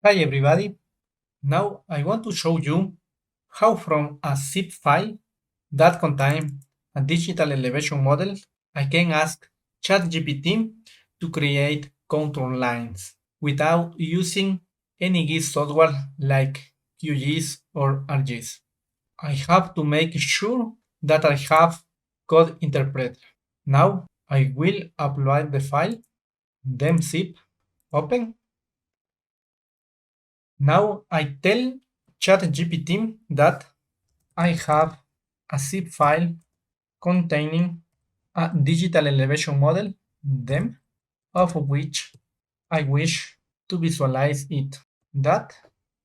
Hi everybody. Now I want to show you how from a zip file that contains a digital elevation model, I can ask ChatGPT to create contour lines without using any GIS software like QGIS or ArcGIS. I have to make sure that I have code interpreter. Now I will upload the file, then zip, open. Now I tell ChatGPT that I have a zip file containing a digital elevation model, them, of which I wish to visualize it. That,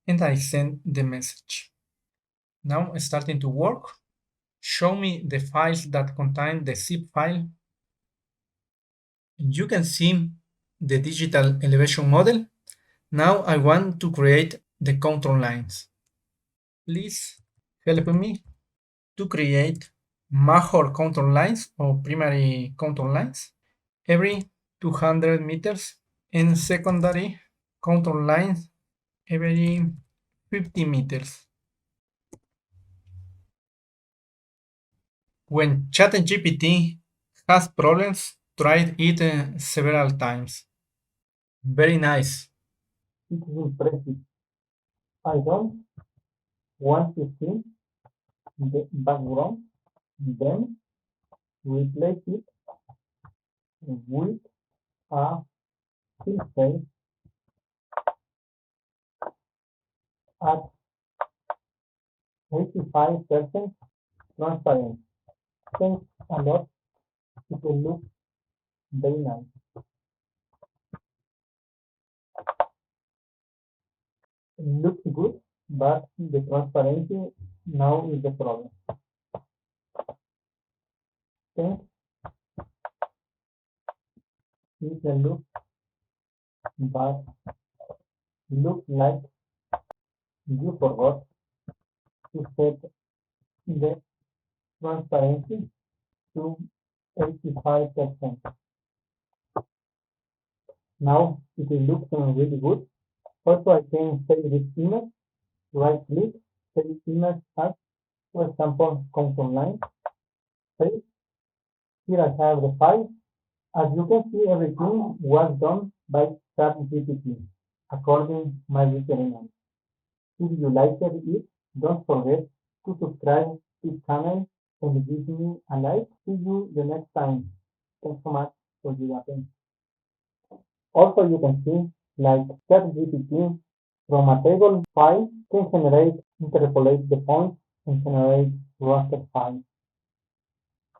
and I send the message. Now starting to work. Show me the files that contain the zip file. You can see the digital elevation model. Now I want to create the contour lines. Please help me to create major contour lines or primary contour lines every 200 meters and secondary contour lines every 50 meters. When ChatGPT has problems, tried it several times. Very nice. It is impressive. I don't want to see the background, then replace it with a hillshade at 85% transparent. Thanks a lot. It will look very nice. It looks good, but the transparency now is the problem. Thanks. It will look, but looks like you forgot to set the transparency to 85%. Now it is looking really good. Also, I can save this image, right click, save image as, for example, contour line. Save. Here I have the file. As you can see, everything was done by ChatGPT according to my requirements. If you liked it, don't forget to subscribe to the channel and give me a like. See you the next time. Thanks so much for your attention. Also, you can see like ChatGPT from a table file can generate, interpolate the points and generate raster files.